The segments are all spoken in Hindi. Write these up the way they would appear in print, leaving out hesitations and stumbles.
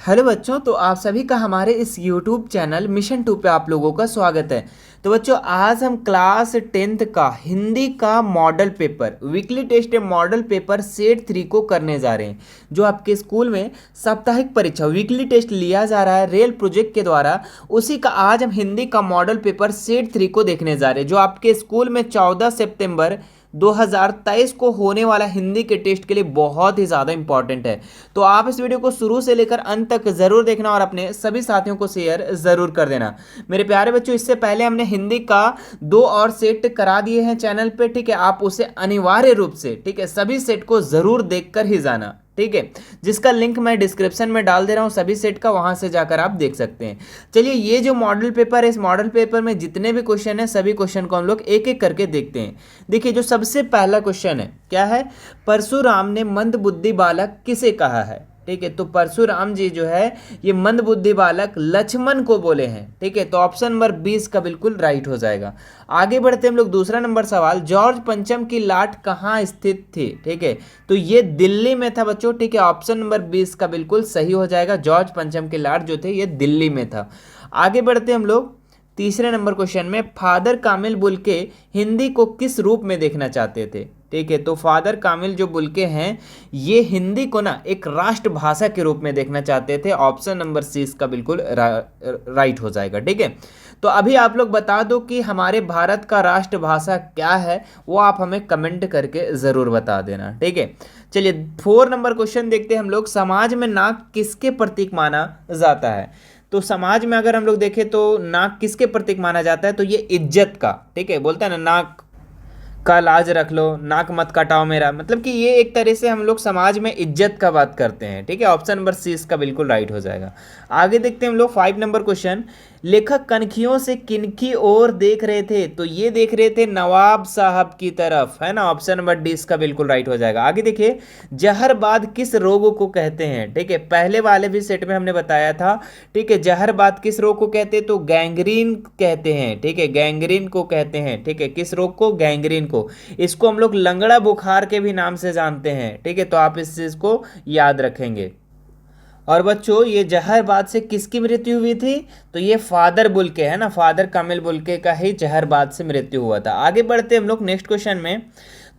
हेलो बच्चों, तो आप सभी का हमारे इस YouTube चैनल मिशन 2 पे आप लोगों का स्वागत है। तो बच्चों, आज हम क्लास 10th का हिंदी का model paper weekly test model paper set 3 को करने जा रहे हैं। जो आपके स्कूल में साप्ताहिक परीक्षा वीकली टेस्ट लिया जा रहा है रेल प्रोजेक्ट के द्वारा, उसी का आज हम हिंदी का मॉडल पेपर सेट 3 को देखने जा रहे हैं, जो आपके स्कूल में 14 सितंबर 2023 को होने वाला हिंदी के टेस्ट के लिए बहुत ही ज़्यादा इंपॉर्टेंट है। तो आप इस वीडियो को शुरू से लेकर अंत तक ज़रूर देखना और अपने सभी साथियों को शेयर ज़रूर कर देना। मेरे प्यारे बच्चों, इससे पहले हमने हिंदी का 2 और सेट करा दिए हैं चैनल पे, ठीक है। आप उसे अनिवार्य रूप से, ठीक है, सभी सेट को ज़रूर देख कर ही जाना, ठीक है, जिसका लिंक मैं डिस्क्रिप्शन में डाल दे रहा हूं सभी सेट का, वहां से जाकर आप देख सकते हैं। चलिए, ये जो मॉडल पेपर है, इस मॉडल पेपर में जितने भी क्वेश्चन हैं सभी क्वेश्चन को हम लोग एक एक करके देखते हैं। देखिए, जो सबसे पहला क्वेश्चन है, क्या है? परशुराम ने मंदबुद्धि बालक किसे कहा है? ठीक है, तो परशुराम जी जो है ये मंदबुद्धि बालक लक्ष्मण को बोले हैं, ठीक है। तो ऑप्शन नंबर 20 का बिल्कुल राइट हो जाएगा। आगे बढ़ते हम लोग दूसरा नंबर सवाल, जॉर्ज पंचम की लाट कहाँ स्थित थी? ठीक है, तो ये दिल्ली में था बच्चों, ठीक है। ऑप्शन नंबर 20 का बिल्कुल सही हो जाएगा। जॉर्ज पंचम की लाट जो थे ये दिल्ली में था। आगे बढ़ते हम लोग तीसरे नंबर क्वेश्चन में, फादर कामिल बुल्के हिंदी को किस रूप में देखना चाहते थे? ठीक है, तो फादर कामिल जो बुल्के हैं ये हिंदी को ना एक राष्ट्रभाषा के रूप में देखना चाहते थे। ऑप्शन नंबर सी इसका बिल्कुल राइट हो जाएगा, ठीक है। तो अभी आप लोग बता दो कि हमारे भारत का राष्ट्रभाषा क्या है, वो आप हमें कमेंट करके ज़रूर बता देना, ठीक है। चलिए, 4 नंबर क्वेश्चन देखते हैं हम लोग, समाज में नाक किसके प्रतीक माना जाता है? तो समाज में अगर हम लोग देखें तो नाक किसके प्रतीक माना जाता है? तो ये इज्जत का, ठीक है, बोलता है ना, नाक का लाज रख लो, नाक मत कटाओ मेरा, मतलब कि ये एक तरह से हम लोग समाज में इज्जत का बात करते हैं, ठीक है। ऑप्शन नंबर सी इसका बिल्कुल राइट हो जाएगा। आगे देखते हैं हम लोग 5 नंबर क्वेश्चन, लेखक कनखियों से किनकी ओर देख रहे थे? तो ये देख रहे थे नवाब साहब की तरफ, है ना। ऑप्शन नंबर डी इसका बिल्कुल राइट हो जाएगा। आगे देखिए, जहरबाद किस रोग को कहते हैं? ठीक है, पहले वाले भी सेट में हमने बताया था, ठीक है। जहरबाद किस रोग को कहते हैं? तो गैंग्रीन कहते हैं, ठीक है, गैंग्रीन को कहते हैं, ठीक है। किस रोग को? गैंग्रीन को। इसको हम लोग लंगड़ा बुखार के भी नाम से जानते हैं, ठीक है। तो आप इस चीज को याद रखेंगे। और बच्चों, ये जहरबाद से किसकी मृत्यु हुई थी? तो ये फादर बुल्के, है ना, फादर कामिल बुल्के का ही जहरबाद से मृत्यु हुआ था। आगे बढ़ते हम लोग नेक्स्ट क्वेश्चन में,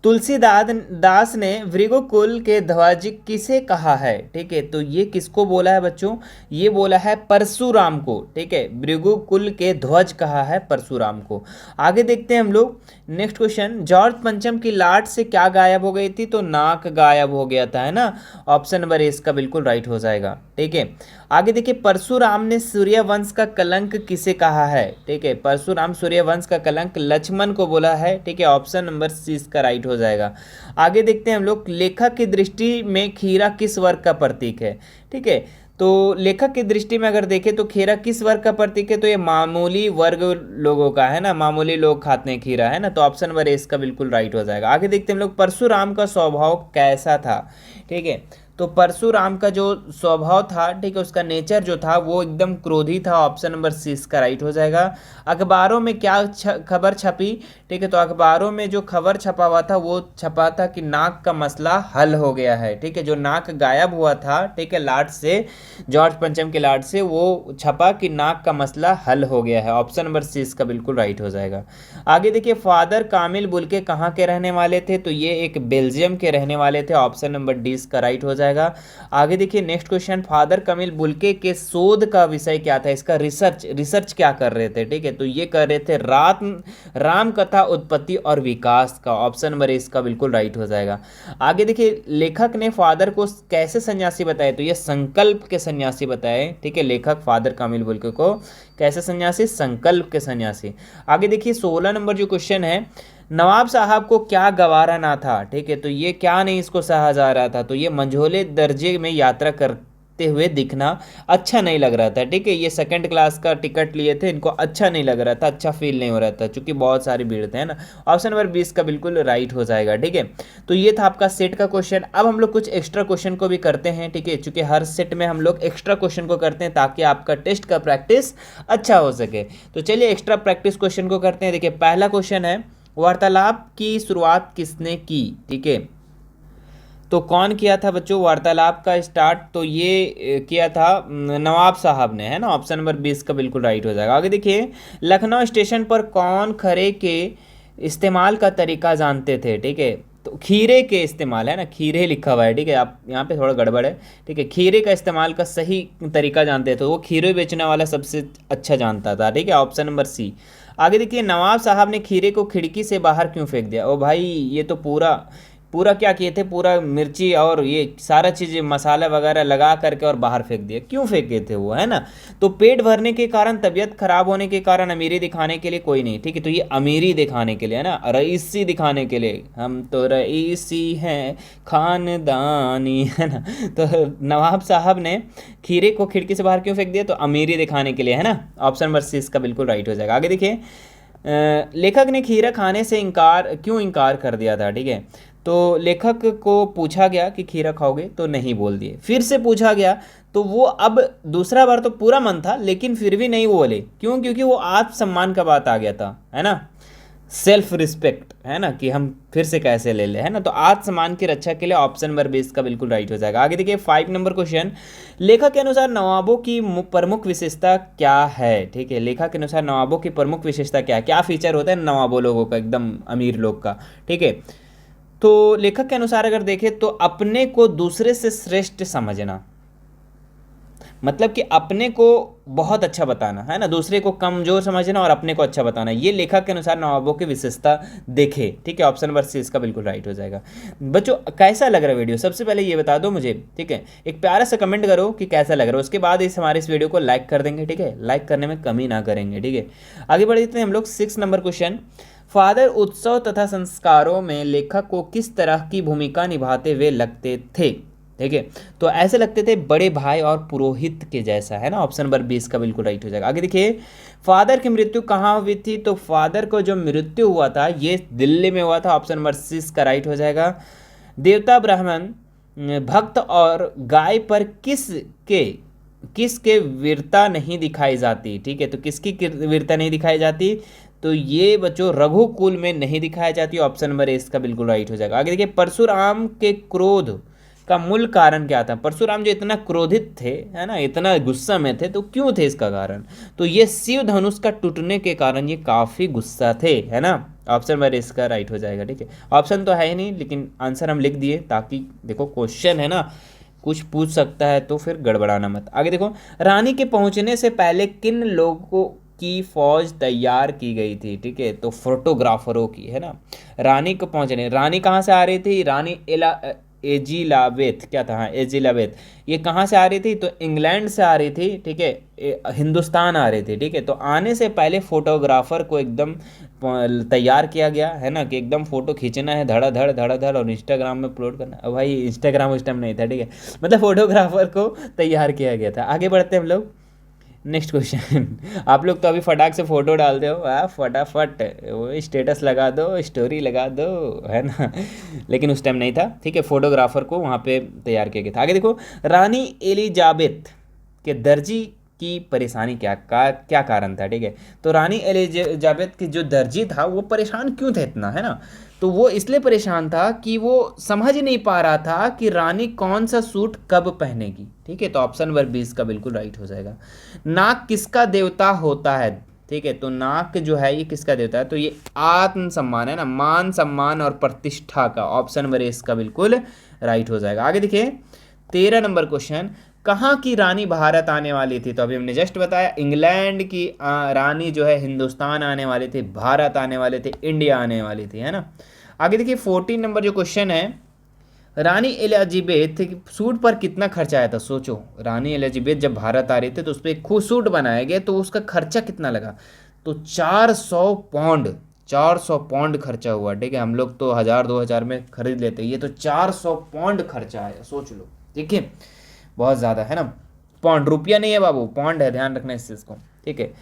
तुलसीदास दास ने भृगुकुल के ध्वज किसे कहा है? ठीक है, तो ये किसको बोला है बच्चों? ये बोला है परशुराम को, ठीक है। भृगुकुल के ध्वज कहा है परशुराम को। आगे देखते हैं हम लोग नेक्स्ट क्वेश्चन, जॉर्ज पंचम की लाट से क्या गायब हो गई थी? तो नाक गायब हो गया था, है ना। ऑप्शन नंबर ए इसका बिल्कुल राइट हो जाएगा, ठीक है। आगे देखिए, परशुराम ने सूर्यवंश का कलंक किसे कहा है? ठीक है, परशुराम सूर्यवंश का कलंक लक्ष्मण को बोला है, ठीक है। ऑप्शन नंबर सी इसका राइट हो जाएगा। आगे देखते हैं हम लोग, लेखक की दृष्टि में खीरा किस वर्ग का प्रतीक है? ठीक है, तो लेखक की दृष्टि में अगर देखें तो खीरा किस वर्ग का प्रतीक है? तो ये मामूली वर्ग लोगों का, है ना, मामूली लोग खाते हैं खीरा, है ना। तो ऑप्शन नंबर ए इसका बिल्कुल राइट हो जाएगा। आगे देखते हैं हम लोग, परशुराम का स्वभाव कैसा था? ठीक है, तो परशुराम का जो स्वभाव था, ठीक है, उसका नेचर जो था वो एकदम क्रोधी था। ऑप्शन नंबर सी इसका राइट हो जाएगा। अखबारों में क्या खबर छपी? ठीक है, तो अखबारों में जो खबर छपा हुआ था वो छपा था कि नाक का मसला हल हो गया है, ठीक है। जो नाक गायब हुआ था, ठीक है, लाट से, जॉर्ज पंचम के लाट से, वो छपा कि नाक का मसला हल हो गया है। ऑप्शन नंबर सी इसका बिल्कुल राइट हो जाएगा। आगे देखिए, फादर कामिल बुल्के कहाँ के रहने वाले थे? तो ये एक बेल्जियम के रहने वाले थे। ऑप्शन नंबर डी इसका राइट हो जाएगा। आगे देखिए नेक्स्ट क्वेश्चन, फादर कामिल बुल्के के शोध का विषय क्या था? इसका रिसर्च क्या कर रहे थे? ठीक है, तो ये कर रहे थे राम कथा उत्पत्ति और विकास का। ऑप्शन नंबर ए इसका बिल्कुल राइट हो जाएगा। आगे देखिए, लेखक ने फादर को कैसे सन्यासी बताए? तो ये संकल्प के सन्यासी बताए, ठीक है। लेखक फादर कामिल बुल्के को कैसे सन्यासी? संकल्प के सन्यासी। आगे देखिए 16 नंबर जो क्वेश्चन है, नवाब साहब को क्या गवारा ना था? ठीक है, तो ये क्या नहीं इसको सहा जा रहा था? तो ये मंझोले दर्जे में यात्रा करते हुए दिखना अच्छा नहीं लग रहा था, ठीक है। ये सेकंड क्लास का टिकट लिए थे, इनको अच्छा नहीं लग रहा था, अच्छा फील नहीं हो रहा था, क्योंकि बहुत सारी भीड़ थे, है ना। ऑप्शन नंबर 20 का बिल्कुल राइट हो जाएगा, ठीक है। तो ये था आपका सेट का क्वेश्चन। अब हम लोग कुछ एक्स्ट्रा क्वेश्चन को भी करते हैं, ठीक है, चूंकि हर सेट में हम लोग एक्स्ट्रा क्वेश्चन को करते हैं ताकि आपका टेस्ट का प्रैक्टिस अच्छा हो सके। तो चलिए एक्स्ट्रा प्रैक्टिस क्वेश्चन को करते हैं। देखिए, पहला क्वेश्चन है, वार्तालाप की शुरुआत किसने की? ठीक है, तो कौन किया था बच्चों वार्तालाप का स्टार्ट? तो ये किया था नवाब साहब ने, है ना। ऑप्शन नंबर 20 का बिल्कुल राइट हो जाएगा। आगे देखिए, लखनऊ स्टेशन पर कौन खरे के इस्तेमाल का तरीका जानते थे? ठीक है, तो खीरे के इस्तेमाल, है ना, खीरे लिखा हुआ है, ठीक है, आप यहाँ पे थोड़ा गड़बड़ है, ठीक है। खीरे का इस्तेमाल का सही तरीका जानते थे, वो खीरे बेचने वाला सबसे अच्छा जानता था, ठीक है। Option number C. आगे देखिए, नवाब साहब ने खीरे को खिड़की से बाहर क्यों फेंक दिया? ओ भाई, ये तो पूरा पूरा क्या किए थे, पूरा मिर्ची और ये सारा चीज़ मसाला वगैरह लगा करके और बाहर फेंक दिया। क्यों फेंके थे वो, है ना? तो पेट भरने के कारण, तबीयत खराब होने के कारण, अमीरी दिखाने के लिए कोई नहीं, ठीक है। तो ये अमीरी दिखाने के लिए, है ना, रईसी दिखाने के लिए, हम तो रईसी हैं खानदानी, है ना। तो नवाब साहब ने खीरे को खिड़की से बाहर क्यों फेंक दिया? तो अमीरी दिखाने के लिए, है ना। ऑप्शन नंबर सी इसका बिल्कुल राइट हो जाएगा। आगे देखिए, लेखक ने खीरा खाने से क्यों इनकार कर दिया था? ठीक है, तो लेखक को पूछा गया कि खीरा खाओगे, तो नहीं बोल दिए। फिर से पूछा गया, तो वो अब दूसरा बार तो पूरा मन था, लेकिन फिर भी नहीं वो बोले। क्यों? क्योंकि वो आत्मसम्मान का बात आ गया था, है ना, सेल्फ रिस्पेक्ट, है ना, कि हम फिर से कैसे ले ले, है ना। तो आत्मसम्मान की रक्षा के लिए ऑप्शन नंबर 20 का बिल्कुल राइट हो जाएगा। आगे देखिए, 5 नंबर क्वेश्चन, लेखक के अनुसार नवाबों की प्रमुख विशेषता क्या है? ठीक है, लेखक के अनुसार नवाबों की प्रमुख विशेषता क्या है? क्या फीचर होता है नवाबों लोगों का, एकदम अमीर लोग का? ठीक है, तो लेखक के अनुसार अगर देखें तो अपने को दूसरे से श्रेष्ठ समझना, मतलब कि अपने को बहुत अच्छा बताना, है ना, दूसरे को कमजोर समझना और अपने को अच्छा बताना, ये लेखक के अनुसार नवाबों की विशेषता देखे, ठीक है। ऑप्शन नंबर सी इसका बिल्कुल राइट हो जाएगा। बच्चों, कैसा लग रहा है वीडियो? सबसे पहले ये बता दो मुझे, ठीक है, एक प्यारा सा कमेंट करो कि कैसा लग रहा है। उसके बाद हमारे इस वीडियो को लाइक कर देंगे, ठीक है, लाइक करने में कमी ना करेंगे, ठीक है। आगे बढ़ जाते हैं हम लोग 6 नंबर क्वेश्चन, फादर उत्सव तथा संस्कारों में लेखक को किस तरह की भूमिका निभाते हुए लगते थे? ठीक है, तो ऐसे लगते थे बड़े भाई और पुरोहित के जैसा, है ना। ऑप्शन नंबर 20 का बिल्कुल राइट हो जाएगा। आगे देखिए, फादर की मृत्यु कहाँ हुई थी? तो फादर को जो मृत्यु हुआ था ये दिल्ली में हुआ था। ऑप्शन नंबर 6 का राइट हो जाएगा। देवता, ब्राह्मण, भक्त और गाय पर किसके वीरता नहीं दिखाई जाती? ठीक है, तो किसकी वीरता नहीं दिखाई जाती? तो ये बच्चों रघुकुल में नहीं दिखाई जाती। ऑप्शन नंबर ए इसका बिल्कुल राइट हो जाएगा। आगे देखिए, परशुराम के क्रोध का मूल कारण क्या था? परशुराम जो इतना क्रोधित थे, है ना, इतना गुस्सा में थे, तो क्यों थे इसका कारण? तो ये शिव धनुष का टूटने के कारण ये काफ़ी गुस्सा थे, है ना। ऑप्शन नंबर इसका राइट हो जाएगा, ठीक है। ऑप्शन तो है ही नहीं, लेकिन आंसर हम लिख दिए ताकि देखो क्वेश्चन है ना, कुछ पूछ सकता है तो फिर गड़बड़ाना मत। आगे देखो, रानी के पहुंचने से पहले किन लोगों की फौज तैयार की गई थी? ठीक है, तो फोटोग्राफरों की, है ना। रानी को पहुंचने, रानी कहाँ से आ रही थी? रानी एजिलाबेथ, क्या था, हाँ, एजिलाबेथ, ये कहाँ से आ रही थी? तो इंग्लैंड से आ रही थी, ठीक है, हिंदुस्तान आ रही थी, ठीक है। तो आने से पहले फोटोग्राफर को एकदम तैयार किया गया, है ना, कि एकदम फोटो खींचना है धड़ाधड़ धड़ाधड़ और इंस्टाग्राम में अपलोड करना। अब भाई इंस्टाग्राम उस टाइम नहीं था, ठीक है, मतलब फोटोग्राफर को तैयार किया गया था। आगे बढ़ते हैं हम लोग, नेक्स्ट क्वेश्चन। आप लोग तो अभी फटाक से फोटो डालते हो, फटाफट वो स्टेटस लगा दो, स्टोरी लगा दो, है ना, लेकिन उस टाइम नहीं था, ठीक है, फोटोग्राफर को वहाँ पे तैयार किया गया था। आगे देखो, रानी एलिजाबेथ के दर्जी की परेशानी क्या कारण था? ठीक है, तो रानी एलिजाबेथ की जो दर्जी था वो परेशान क्यों था इतना, है ना। तो वो इसलिए परेशान था कि वो समझ नहीं पा रहा था कि रानी कौन सा सूट कब पहनेगी, ठीक है। तो ऑप्शन नंबर 20 का बिल्कुल राइट हो जाएगा। नाक किसका देवता होता है? ठीक है, तो नाक जो है ये किसका देवता है? तो ये आत्म सम्मान, है ना, मान सम्मान और प्रतिष्ठा का। ऑप्शन नंबर इसका बिल्कुल राइट हो जाएगा। आगे देखिए, 13 नंबर क्वेश्चन, कहाँ की रानी भारत आने वाली थी? तो अभी हमने जस्ट बताया, इंग्लैंड की रानी जो है हिंदुस्तान आने वाली थी, भारत आने वाले थे, इंडिया आने वाली थी, है ना। आगे देखिए, 14 नंबर जो क्वेश्चन है, रानी एलिजाबेथ सूट पर कितना खर्चा आया था? सोचो, रानी एलिजाबेथ जब भारत आ रही थी तो उस पर एक खूब सूट बनाया गया, तो उसका खर्चा कितना लगा? तो 400 पौंड खर्चा हुआ, ठीक है। हम लोग तो 1000-2000 में खरीद लेते, ये तो 400 पौंड खर्चा आया, सोच लो, देखिए बहुत ज़्यादा है ना। पौंड, रुपया नहीं है बाबू, पौंड है, ध्यान रखना इस चीज़ को, ठीक है।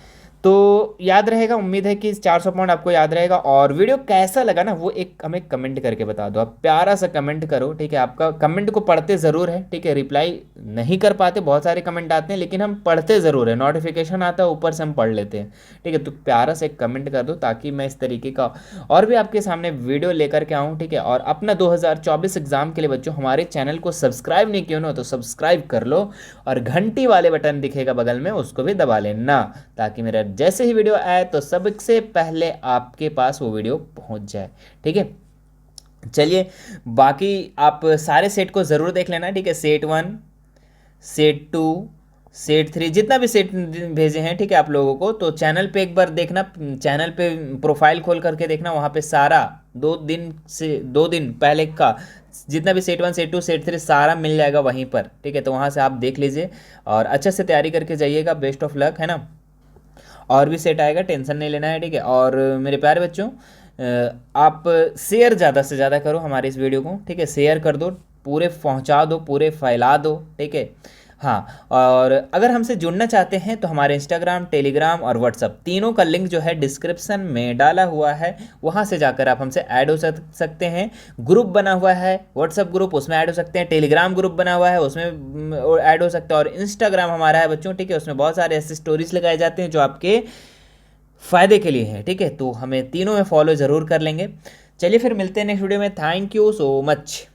तो याद रहेगा, उम्मीद है कि 400 पॉइंट आपको याद रहेगा। और वीडियो कैसा लगा ना वो एक हमें कमेंट करके बता दो, आप प्यारा सा कमेंट करो, ठीक है। आपका कमेंट को पढ़ते ज़रूर है, ठीक है। रिप्लाई नहीं कर पाते, बहुत सारे कमेंट आते हैं, लेकिन हम पढ़ते ज़रूर है, नोटिफिकेशन आता है ऊपर से हम पढ़ लेते हैं, ठीक है। तो प्यारा सा एक कमेंट कर दो ताकि मैं इस तरीके का और भी आपके सामने वीडियो लेकर के आऊँ, ठीक है। और अपना 2024 एग्ज़ाम के लिए बच्चों हमारे चैनल को सब्सक्राइब नहीं किया ना तो सब्सक्राइब कर लो, और घंटी वाले बटन दिखेगा बगल में उसको भी दबा लेना, ताकि मेरा जैसे ही वीडियो आए तो सबसे पहले आपके पास वो वीडियो पहुंच जाए, ठीक है। चलिए, बाकी आप सारे सेट को ज़रूर देख लेना, ठीक है। सेट 1, सेट 2, सेट 3, जितना भी सेट भेजे हैं, ठीक है, आप लोगों को, तो चैनल पे एक बार देखना, चैनल पे प्रोफाइल खोल करके देखना, वहाँ पे सारा 2 दिन पहले का जितना भी सेट 1, सेट 2, सेट 3 सारा मिल जाएगा वहीं पर, ठीक है। तो वहाँ से आप देख लीजिए और अच्छे से तैयारी करके जाइएगा, बेस्ट ऑफ लक, है ना। और भी सेट आएगा, टेंशन नहीं लेना है, ठीक है। और मेरे प्यारे बच्चों, आप शेयर ज़्यादा से ज़्यादा करो हमारे इस वीडियो को, ठीक है। शेयर कर दो, पूरे पहुंचा दो, पूरे फैला दो, ठीक है। हाँ, और अगर हमसे जुड़ना चाहते हैं तो हमारे इंस्टाग्राम, टेलीग्राम और व्हाट्सअप तीनों का लिंक जो है डिस्क्रिप्शन में डाला हुआ है, वहाँ से जाकर आप हमसे ऐड हो सकते हैं। ग्रुप बना हुआ है, व्हाट्सअप ग्रुप, उसमें ऐड हो सकते हैं। टेलीग्राम ग्रुप बना हुआ है, उसमें ऐड हो सकते हैं। और इंस्टाग्राम हमारा है बच्चों, ठीक है, उसमें बहुत सारे ऐसे स्टोरीज लगाए जाते हैं जो आपके फ़ायदे के लिए हैं, ठीक है। तो हमें तीनों में फॉलो ज़रूर कर लेंगे। चलिए फिर मिलते हैं नेक्स्ट वीडियो में। Thank you so much.